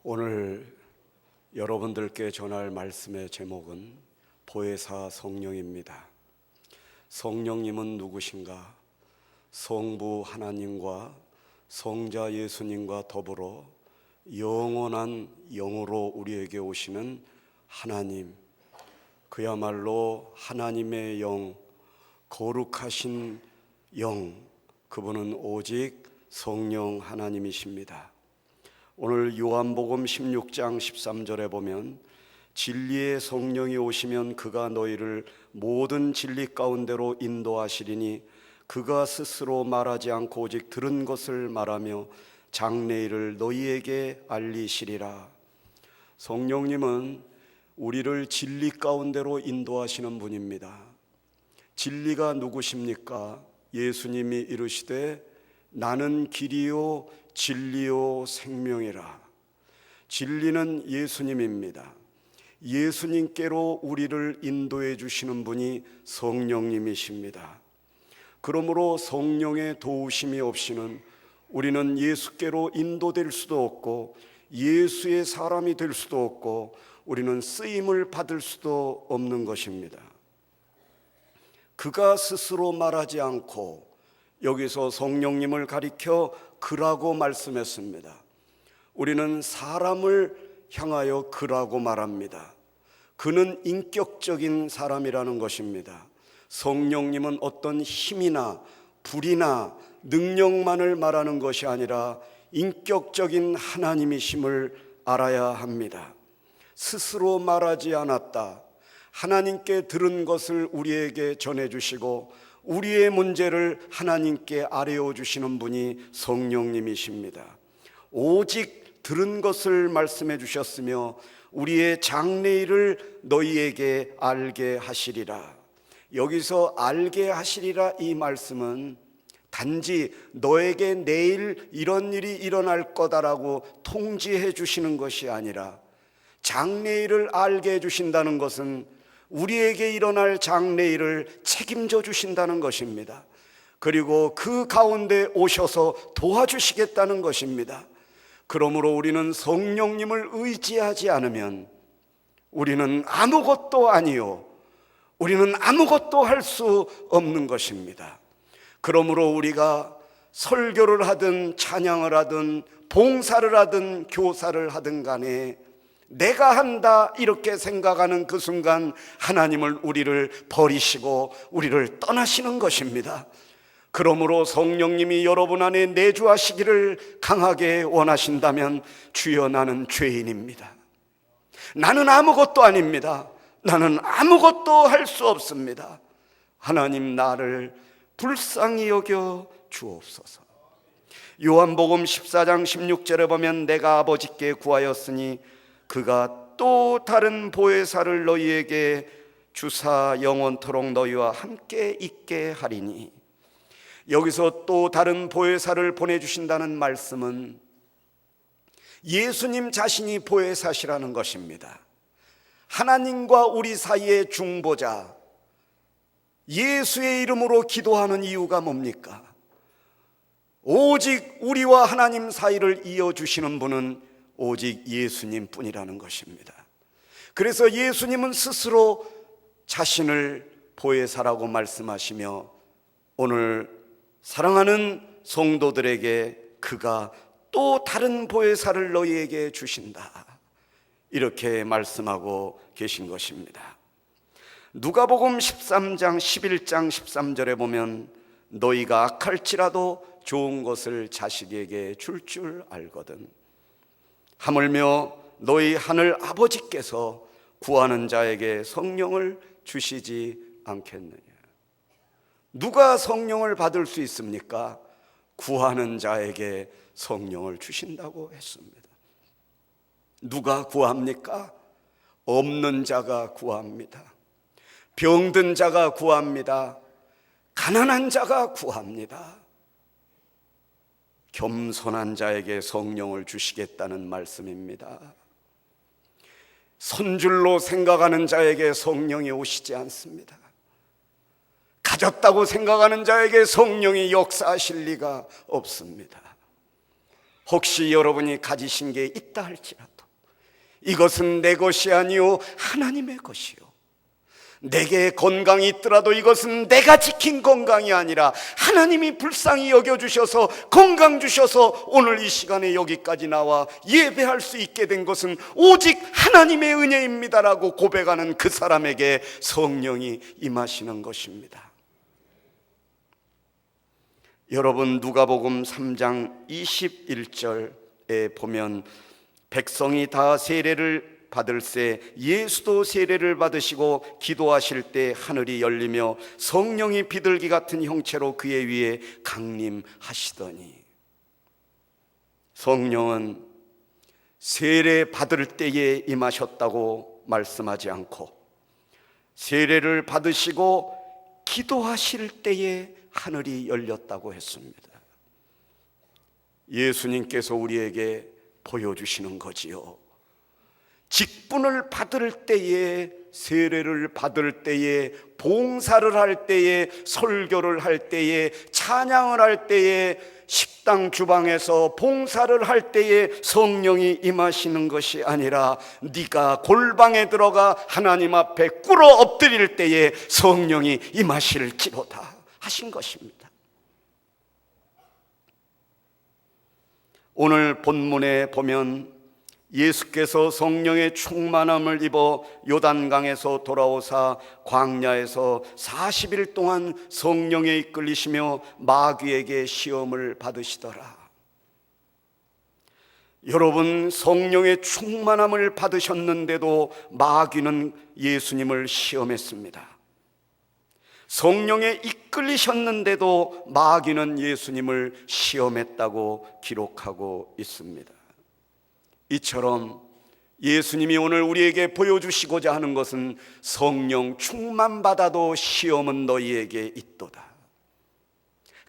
오늘 여러분들께 전할 말씀의 제목은 보혜사 성령입니다. 성령님은 누구신가? 성부 하나님과 성자 예수님과 더불어 영원한 영으로 우리에게 오시는 하나님, 그야말로 하나님의 영, 거룩하신 영, 그분은 오직 성령 하나님이십니다. 오늘 요한복음 16장 13절에 보면 진리의 성령이 오시면 그가 너희를 모든 진리 가운데로 인도하시리니 그가 스스로 말하지 않고 오직 들은 것을 말하며 장래일을 너희에게 알리시리라. 성령님은 우리를 진리 가운데로 인도하시는 분입니다. 진리가 누구십니까? 예수님이 이르시되 나는 길이요 진리요 생명이라. 진리는 예수님입니다. 예수님께로 우리를 인도해 주시는 분이 성령님이십니다. 그러므로 성령의 도우심이 없이는 우리는 예수께로 인도될 수도 없고 예수의 사람이 될 수도 없고 우리는 쓰임을 받을 수도 없는 것입니다. 그가 스스로 말하지 않고, 여기서 성령님을 가리켜 그라고 말씀했습니다. 우리는 사람을 향하여 그라고 말합니다. 그는 인격적인 사람이라는 것입니다. 성령님은 어떤 힘이나 불이나 능력만을 말하는 것이 아니라 인격적인 하나님이심을 알아야 합니다. 스스로 말하지 않았다. 하나님께 들은 것을 우리에게 전해주시고 우리의 문제를 하나님께 아뢰어 주시는 분이 성령님이십니다. 오직 들은 것을 말씀해 주셨으며 우리의 장래일을 너희에게 알게 하시리라. 여기서 알게 하시리라, 이 말씀은 단지 너에게 내일 이런 일이 일어날 거다라고 통지해 주시는 것이 아니라, 장래일을 알게 해 주신다는 것은 우리에게 일어날 장래일을 책임져 주신다는 것입니다. 그리고 그 가운데 오셔서 도와주시겠다는 것입니다. 그러므로 우리는 성령님을 의지하지 않으면 우리는 아무것도 아니요, 우리는 아무것도 할 수 없는 것입니다. 그러므로 우리가 설교를 하든 찬양을 하든 봉사를 하든 교사를 하든 간에 내가 한다 이렇게 생각하는 그 순간 하나님을 우리를 버리시고 우리를 떠나시는 것입니다. 그러므로 성령님이 여러분 안에 내주하시기를 강하게 원하신다면, 주여 나는 죄인입니다. 나는 아무것도 아닙니다. 나는 아무것도 할 수 없습니다. 하나님 나를 불쌍히 여겨 주옵소서. 요한복음 14장 16절에 보면 내가 아버지께 구하였으니 그가 또 다른 보혜사를 너희에게 주사 영원토록 너희와 함께 있게 하리니, 여기서 또 다른 보혜사를 보내주신다는 말씀은 예수님 자신이 보혜사시라는 것입니다. 하나님과 우리 사이의 중보자, 예수의 이름으로 기도하는 이유가 뭡니까? 오직 우리와 하나님 사이를 이어주시는 분은 오직 예수님 뿐이라는 것입니다. 그래서 예수님은 스스로 자신을 보혜사라고 말씀하시며 오늘 사랑하는 성도들에게 그가 또 다른 보혜사를 너희에게 주신다, 이렇게 말씀하고 계신 것입니다. 누가복음 13장 11장 13절에 보면 너희가 악할지라도 좋은 것을 자식에게 줄 알거든 하물며 너희 하늘 아버지께서 구하는 자에게 성령을 주시지 않겠느냐. 누가 성령을 받을 수 있습니까? 구하는 자에게 성령을 주신다고 했습니다. 누가 구합니까? 없는 자가 구합니다. 병든 자가 구합니다. 가난한 자가 구합니다. 겸손한 자에게 성령을 주시겠다는 말씀입니다. 선줄로 생각하는 자에게 성령이 오시지 않습니다. 가졌다고 생각하는 자에게 성령이 역사하실 리가 없습니다. 혹시 여러분이 가지신 게 있다 할지라도 이것은 내 것이 아니요 하나님의 것이요. 내게 건강이 있더라도 이것은 내가 지킨 건강이 아니라 하나님이 불쌍히 여겨주셔서 건강 주셔서 오늘 이 시간에 여기까지 나와 예배할 수 있게 된 것은 오직 하나님의 은혜입니다라고 고백하는 그 사람에게 성령이 임하시는 것입니다. 여러분, 누가복음 3장 21절에 보면 백성이 다 세례를 받을새 예수도 세례를 받으시고 기도하실 때 하늘이 열리며 성령이 비둘기 같은 형체로 그의 위에 강림하시더니, 성령은 세례 받을 때에 임하셨다고 말씀하지 않고 세례를 받으시고 기도하실 때에 하늘이 열렸다고 했습니다. 예수님께서 우리에게 보여주시는 거지요. 직분을 받을 때에, 세례를 받을 때에, 봉사를 할 때에, 설교를 할 때에, 찬양을 할 때에, 식당 주방에서 봉사를 할 때에 성령이 임하시는 것이 아니라 네가 골방에 들어가 하나님 앞에 꿇어 엎드릴 때에 성령이 임하실지로다 하신 것입니다. 오늘 본문에 보면 예수께서 성령의 충만함을 입어 요단강에서 돌아오사 광야에서 40일 동안 성령에 이끌리시며 마귀에게 시험을 받으시더라. 여러분, 성령의 충만함을 받으셨는데도 마귀는 예수님을 시험했습니다. 성령에 이끌리셨는데도 마귀는 예수님을 시험했다고 기록하고 있습니다. 이처럼 예수님이 오늘 우리에게 보여주시고자 하는 것은 성령 충만받아도 시험은 너희에게 있도다.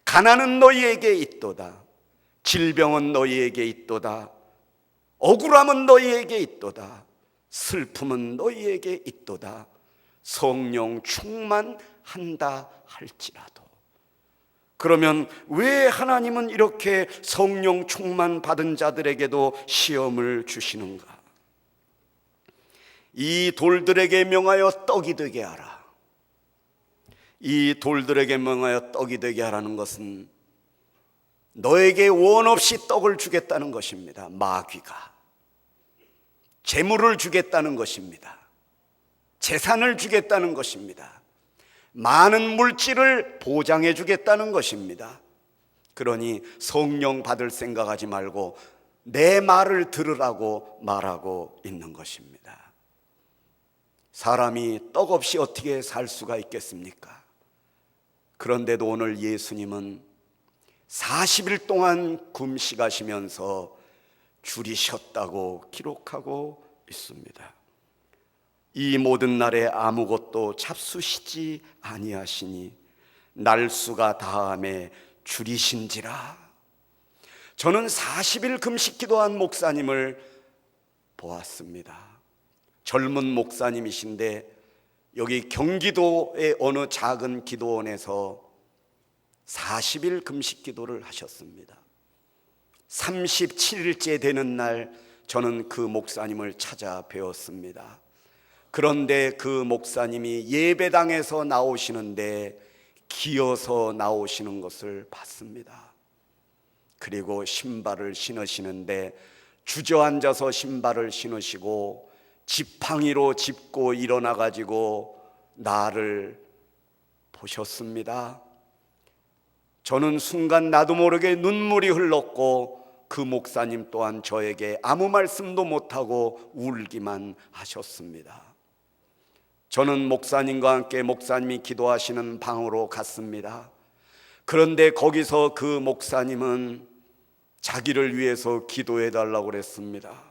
가난은 너희에게 있도다. 질병은 너희에게 있도다. 억울함은 너희에게 있도다. 슬픔은 너희에게 있도다. 성령 충만한다 할지라도. 그러면 왜 하나님은 이렇게 성령 충만 받은 자들에게도 시험을 주시는가? 이 돌들에게 명하여 떡이 되게 하라. 이 돌들에게 명하여 떡이 되게 하라는 것은 너에게 원 없이 떡을 주겠다는 것입니다. 마귀가 재물을 주겠다는 것입니다. 재산을 주겠다는 것입니다. 많은 물질을 보장해 주겠다는 것입니다. 그러니 성령 받을 생각하지 말고 내 말을 들으라고 말하고 있는 것입니다. 사람이 떡 없이 어떻게 살 수가 있겠습니까? 그런데도 오늘 예수님은 40일 동안 금식하시면서 줄이셨다고 기록하고 있습니다. 이 모든 날에 아무것도 잡수시지 아니하시니 날수가 다함에 줄이신지라. 저는 40일 금식 기도한 목사님을 보았습니다. 젊은 목사님이신데 여기 경기도의 어느 작은 기도원에서 40일 금식 기도를 하셨습니다. 37일째 되는 날 저는 그 목사님을 찾아뵈었습니다. 그런데 그 목사님이 예배당에서 나오시는데 기어서 나오시는 것을 봤습니다. 그리고 신발을 신으시는데 주저앉아서 신발을 신으시고 지팡이로 짚고 일어나가지고 나를 보셨습니다. 저는 순간 나도 모르게 눈물이 흘렀고 그 목사님 또한 저에게 아무 말씀도 못하고 울기만 하셨습니다. 저는 목사님과 함께 목사님이 기도하시는 방으로 갔습니다. 그런데 거기서 그 목사님은 자기를 위해서 기도해 달라고 그랬습니다.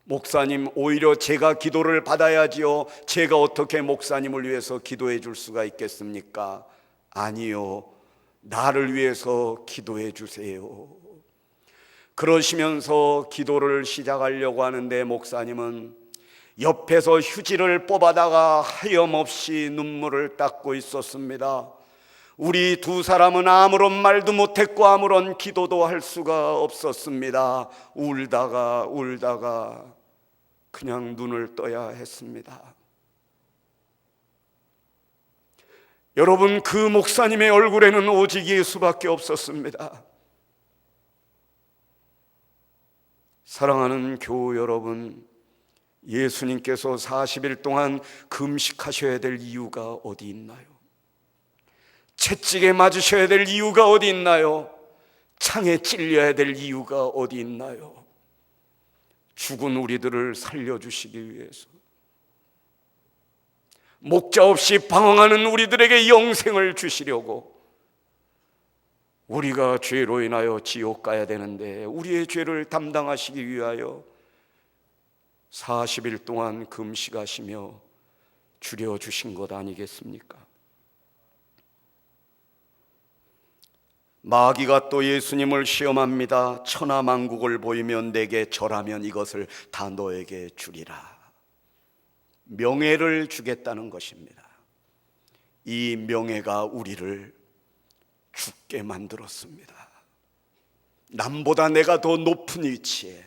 목사님, 오히려 제가 기도를 받아야지요. 제가 어떻게 목사님을 위해서 기도해 줄 수가 있겠습니까? 아니요, 나를 위해서 기도해 주세요. 그러시면서 기도를 시작하려고 하는데 목사님은 옆에서 휴지를 뽑아다가 하염없이 눈물을 닦고 있었습니다. 우리 두 사람은 아무런 말도 못했고 아무런 기도도 할 수가 없었습니다. 울다가 그냥 눈을 떠야 했습니다. 여러분, 그 목사님의 얼굴에는 오직 예수밖에 없었습니다. 사랑하는 교우 여러분, 예수님께서 40일 동안 금식하셔야 될 이유가 어디 있나요? 채찍에 맞으셔야 될 이유가 어디 있나요? 창에 찔려야 될 이유가 어디 있나요? 죽은 우리들을 살려주시기 위해서, 목자 없이 방황하는 우리들에게 영생을 주시려고, 우리가 죄로 인하여 지옥 가야 되는데 우리의 죄를 담당하시기 위하여 40일 동안 금식하시며 줄여주신 것 아니겠습니까? 마귀가 또 예수님을 시험합니다. 천하만국을 보이면 내게 절하면 이것을 다 너에게 주리라. 명예를 주겠다는 것입니다. 이 명예가 우리를 죽게 만들었습니다. 남보다 내가 더 높은 위치에,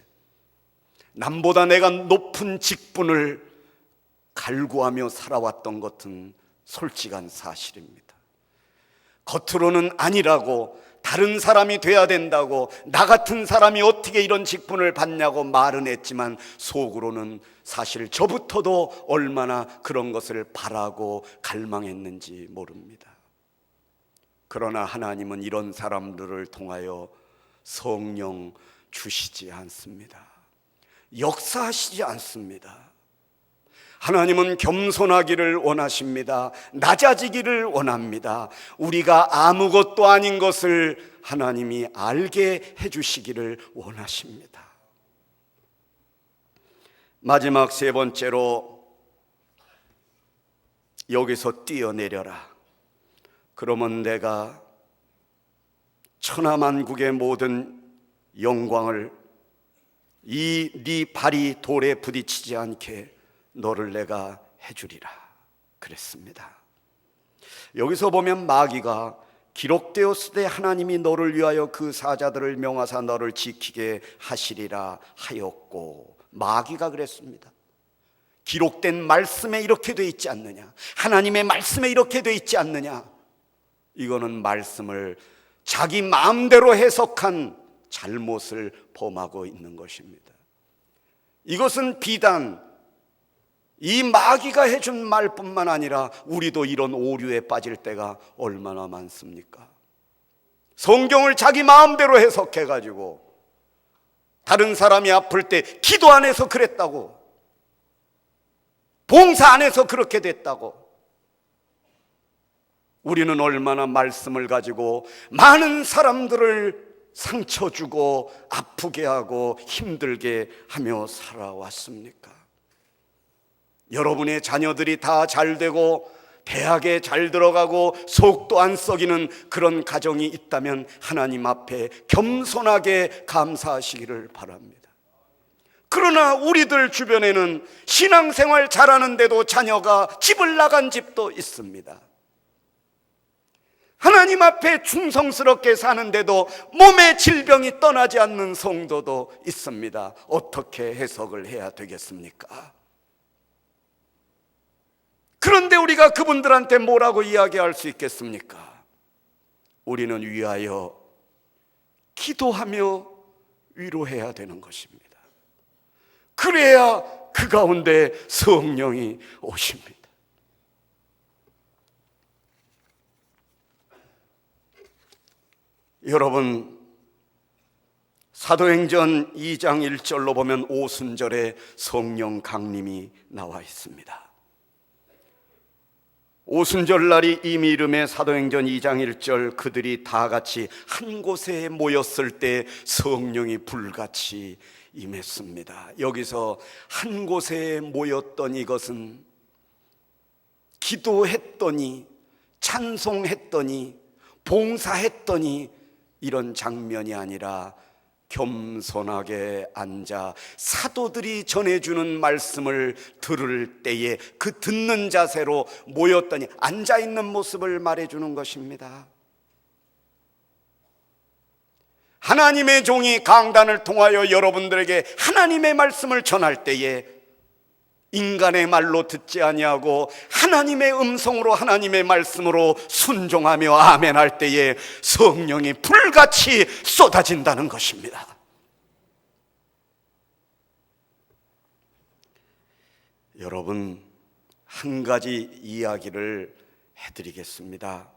남보다 내가 높은 직분을 갈구하며 살아왔던 것은 솔직한 사실입니다. 겉으로는 아니라고, 다른 사람이 돼야 된다고, 나 같은 사람이 어떻게 이런 직분을 받냐고 말은 했지만 속으로는 사실 저부터도 얼마나 그런 것을 바라고 갈망했는지 모릅니다. 그러나 하나님은 이런 사람들을 통하여 성령 주시지 않습니다. 역사하시지 않습니다. 하나님은 겸손하기를 원하십니다. 낮아지기를 원합니다. 우리가 아무것도 아닌 것을 하나님이 알게 해주시기를 원하십니다. 마지막 세 번째로, 여기서 뛰어내려라. 그러면 내가 천하만국의 모든 영광을 이 네 발이 돌에 부딪히지 않게 너를 내가 해주리라 그랬습니다. 여기서 보면 마귀가 기록되었을 때 하나님이 너를 위하여 그 사자들을 명하사 너를 지키게 하시리라 하였고, 마귀가 그랬습니다. 기록된 말씀에 이렇게 돼 있지 않느냐, 하나님의 말씀에 이렇게 돼 있지 않느냐. 이거는 말씀을 자기 마음대로 해석한 잘못을 범하고 있는 것입니다. 이것은 비단 이 마귀가 해준 말뿐만 아니라 우리도 이런 오류에 빠질 때가 얼마나 많습니까? 성경을 자기 마음대로 해석해가지고 다른 사람이 아플 때 기도 안 해서 그랬다고, 봉사 안 해서 그렇게 됐다고. 우리는 얼마나 말씀을 가지고 많은 사람들을 상처 주고 아프게 하고 힘들게 하며 살아왔습니까? 여러분의 자녀들이 다 잘 되고 대학에 잘 들어가고 속도 안 썩이는 그런 가정이 있다면 하나님 앞에 겸손하게 감사하시기를 바랍니다. 그러나 우리들 주변에는 신앙생활 잘하는데도 자녀가 집을 나간 집도 있습니다. 하나님 앞에 충성스럽게 사는데도 몸의 질병이 떠나지 않는 성도도 있습니다. 어떻게 해석을 해야 되겠습니까? 그런데 우리가 그분들한테 뭐라고 이야기할 수 있겠습니까? 우리는 위하여 기도하며 위로해야 되는 것입니다. 그래야 그 가운데 성령이 오십니다. 여러분, 사도행전 2장 1절로 보면 오순절에 성령 강림이 나와 있습니다. 오순절 날이 이미 이름에 사도행전 2장 1절, 그들이 다 같이 한 곳에 모였을 때 성령이 불같이 임했습니다. 여기서 한 곳에 모였던 이것은 기도했더니, 찬송했더니, 봉사했더니 이런 장면이 아니라 겸손하게 앉아 사도들이 전해주는 말씀을 들을 때에 그 듣는 자세로 모였더니 앉아있는 모습을 말해주는 것입니다. 하나님의 종이 강단을 통하여 여러분들에게 하나님의 말씀을 전할 때에 인간의 말로 듣지 아니하고 하나님의 음성으로, 하나님의 말씀으로 순종하며 아멘할 때에 성령이 불같이 쏟아진다는 것입니다. 여러분, 한 가지 이야기를 해드리겠습니다.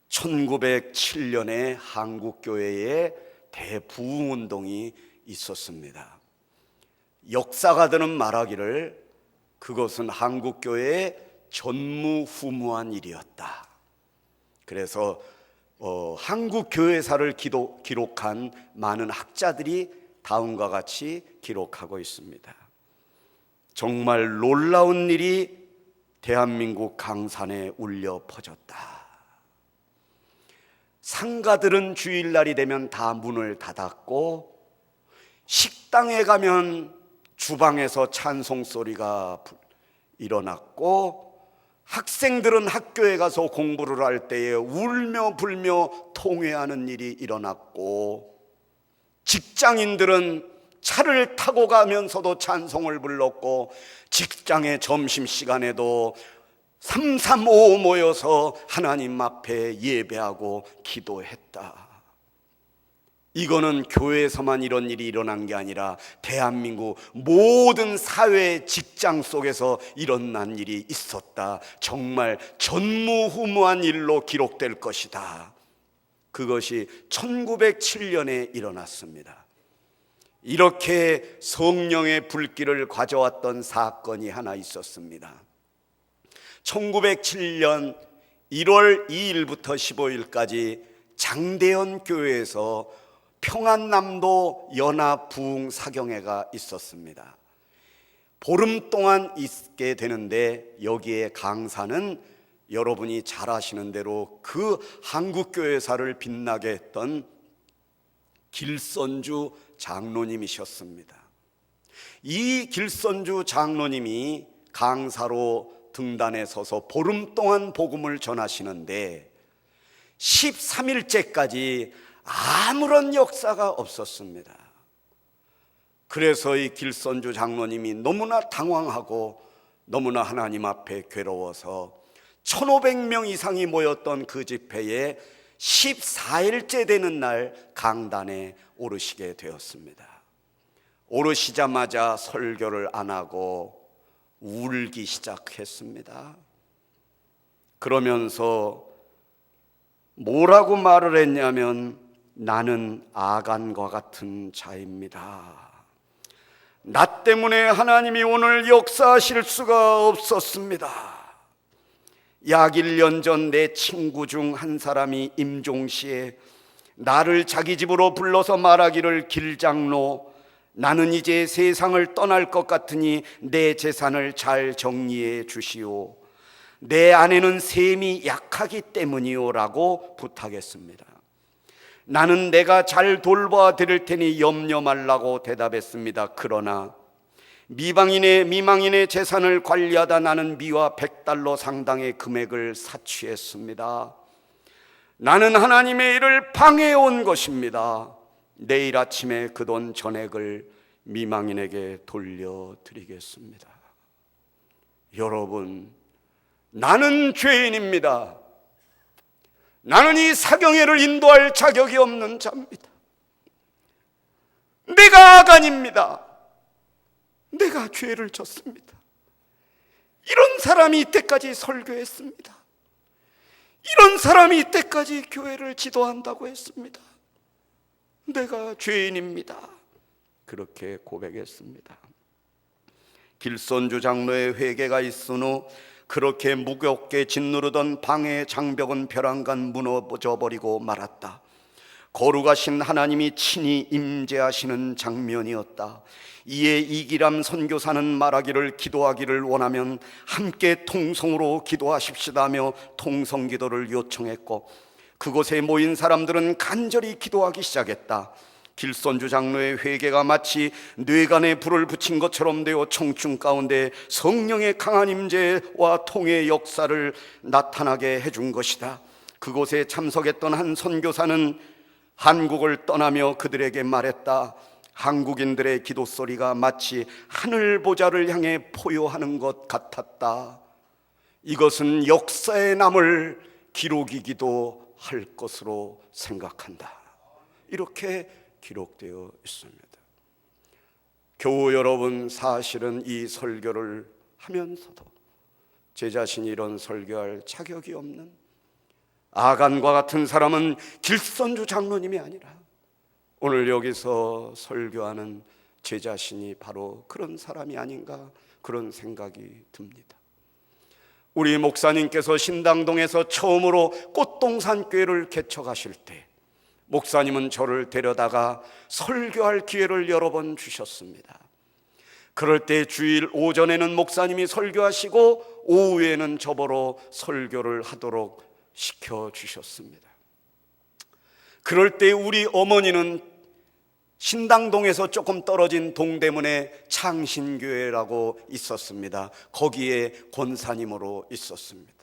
1907년에 한국교회에 대부흥운동이 있었습니다. 역사가들은 말하기를 그것은 한국교회의 전무후무한 일이었다. 그래서 한국교회사를 기록한 많은 학자들이 다음과 같이 기록하고 있습니다. 정말 놀라운 일이 대한민국 강산에 울려 퍼졌다. 상가들은 주일날이 되면 다 문을 닫았고, 식당에 가면 주방에서 찬송 소리가 일어났고, 학생들은 학교에 가서 공부를 할 때에 울며 불며 통회하는 일이 일어났고, 직장인들은 차를 타고 가면서도 찬송을 불렀고, 직장의 점심시간에도 335 모여서 하나님 앞에 예배하고 기도했다. 이거는 교회에서만 이런 일이 일어난 게 아니라 대한민국 모든 사회 직장 속에서 일어난 일이 있었다. 정말 전무후무한 일로 기록될 것이다. 그것이 1907년에 일어났습니다. 이렇게 성령의 불길을 가져왔던 사건이 하나 있었습니다. 1907년 1월 2일부터 15일까지 장대현 교회에서 평안남도 연합부흥 사경회가 있었습니다. 보름 동안 있게 되는데, 여기에 강사는 여러분이 잘 아시는 대로 그 한국교회사를 빛나게 했던 길선주 장로님이셨습니다. 이 길선주 장로님이 강사로 등단에 서서 보름 동안 복음을 전하시는데 13일째까지 아무런 역사가 없었습니다. 그래서 이 길선주 장로님이 너무나 당황하고 너무나 하나님 앞에 괴로워서 1500명 이상이 모였던 그 집회에 14일째 되는 날 강단에 오르시게 되었습니다. 오르시자마자 설교를 안 하고 울기 시작했습니다. 그러면서 뭐라고 말을 했냐면, 나는 아간과 같은 자입니다. 나 때문에 하나님이 오늘 역사하실 수가 없었습니다. 약 1년 전 내 친구 중 한 사람이 임종시에 나를 자기 집으로 불러서 말하기를, 길장로, 나는 이제 세상을 떠날 것 같으니 내 재산을 잘 정리해 주시오. 내 아내는 셈이 약하기 때문이오 라고 부탁했습니다. 나는 내가 잘 돌봐 드릴 테니 염려 말라고 대답했습니다. 그러나 미망인의 재산을 관리하다 나는 미화 100달러 상당의 금액을 사취했습니다. 나는 하나님의 일을 방해해 온 것입니다. 내일 아침에 그 돈 전액을 미망인에게 돌려드리겠습니다. 여러분, 나는 죄인입니다. 나는 이 사경회를 인도할 자격이 없는 자입니다. 내가 아간입니다. 내가 죄를 졌습니다. 이런 사람이 이때까지 설교했습니다. 이런 사람이 이때까지 교회를 지도한다고 했습니다. 내가 죄인입니다. 그렇게 고백했습니다. 길선주 장로의 회개가 있은 후 그렇게 무겁게 짓누르던 방의 장벽은 벼랑간 무너져 버리고 말았다. 거룩하신 하나님이 친히 임재하시는 장면이었다. 이에 이기람 선교사는 말하기를, 기도하기를 원하면 함께 통성으로 기도하십시다며 통성기도를 요청했고, 그곳에 모인 사람들은 간절히 기도하기 시작했다. 길선주 장로의 회개가 마치 뇌관에 불을 붙인 것처럼 되어 청춘 가운데 성령의 강한 임재와 통의 역사를 나타나게 해준 것이다. 그곳에 참석했던 한 선교사는 한국을 떠나며 그들에게 말했다. 한국인들의 기도 소리가 마치 하늘 보좌를 향해 포효하는 것 같았다. 이것은 역사에 남을 기록이기도 할 것으로 생각한다. 이렇게 기록되어 있습니다. 교우 여러분, 사실은 이 설교를 하면서도 제 자신이 이런 설교할 자격이 없는 아간과 같은 사람은 길선주 장로님이 아니라 오늘 여기서 설교하는 제 자신이 바로 그런 사람이 아닌가, 그런 생각이 듭니다. 우리 목사님께서 신당동에서 처음으로 꽃동산교회를 개척하실 때 목사님은 저를 데려다가 설교할 기회를 여러 번 주셨습니다. 그럴 때 주일 오전에는 목사님이 설교하시고 오후에는 저보러 설교를 하도록 시켜주셨습니다. 그럴 때 우리 어머니는 신당동에서 조금 떨어진 동대문에 창신교회라고 있었습니다. 거기에 권사님으로 있었습니다.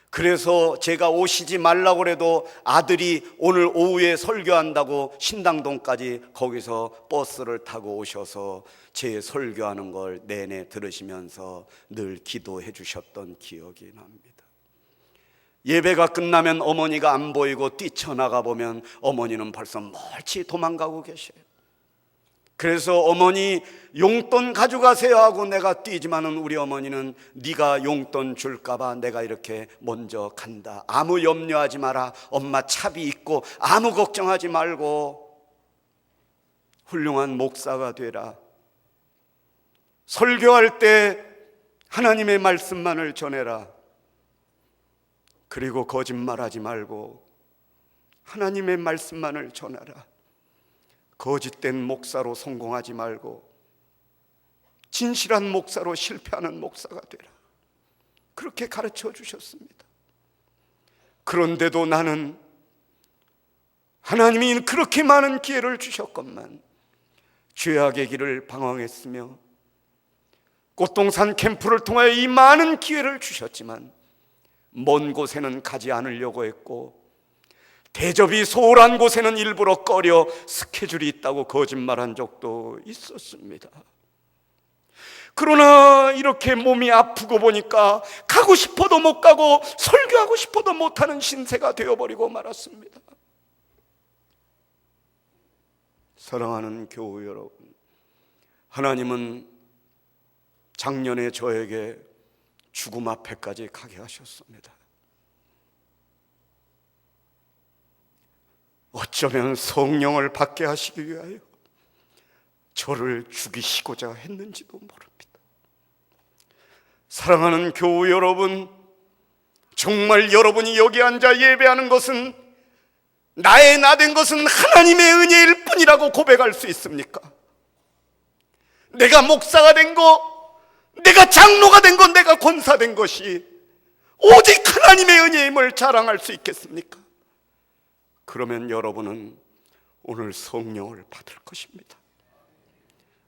그래서 제가 오시지 말라고 해도 아들이 오늘 오후에 설교한다고 신당동까지 거기서 버스를 타고 오셔서 제 설교하는 걸 내내 들으시면서 늘 기도해 주셨던 기억이 납니다. 예배가 끝나면 어머니가 안 보이고 뛰쳐나가 보면 어머니는 벌써 멀리 도망가고 계셔요. 그래서 어머니 용돈 가져가세요 하고 내가 뛰지만은 우리 어머니는 네가 용돈 줄까봐 내가 이렇게 먼저 간다. 아무 염려하지 마라. 엄마 차비 있고 아무 걱정하지 말고 훌륭한 목사가 되라. 설교할 때 하나님의 말씀만을 전해라. 그리고 거짓말하지 말고 하나님의 말씀만을 전하라. 거짓된 목사로 성공하지 말고 진실한 목사로 실패하는 목사가 되라. 그렇게 가르쳐 주셨습니다. 그런데도 나는 하나님이 그렇게 많은 기회를 주셨건만 죄악의 길을 방황했으며 꽃동산 캠프를 통하여 이 많은 기회를 주셨지만 먼 곳에는 가지 않으려고 했고 대접이 소홀한 곳에는 일부러 꺼려 스케줄이 있다고 거짓말한 적도 있었습니다. 그러나 이렇게 몸이 아프고 보니까 가고 싶어도 못 가고 설교하고 싶어도 못하는 신세가 되어버리고 말았습니다. 사랑하는 교우 여러분, 하나님은 작년에 저에게 죽음 앞에까지 가게 하셨습니다. 어쩌면 성령을 받게 하시기 위하여 저를 죽이시고자 했는지도 모릅니다. 사랑하는 교우 여러분, 정말 여러분이 여기 앉아 예배하는 것은 나의 나된 것은 하나님의 은혜일 뿐이라고 고백할 수 있습니까? 내가 목사가 된 거, 내가 장로가 된 것, 내가 권사된 것이 오직 하나님의 은혜임을 자랑할 수 있겠습니까? 그러면 여러분은 오늘 성령을 받을 것입니다.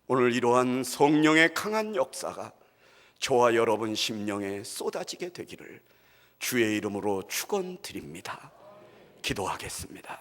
오늘 이러한 성령의 강한 역사가 저와 여러분 심령에 쏟아지게 되기를 주의 이름으로 축원드립니다. 기도하겠습니다.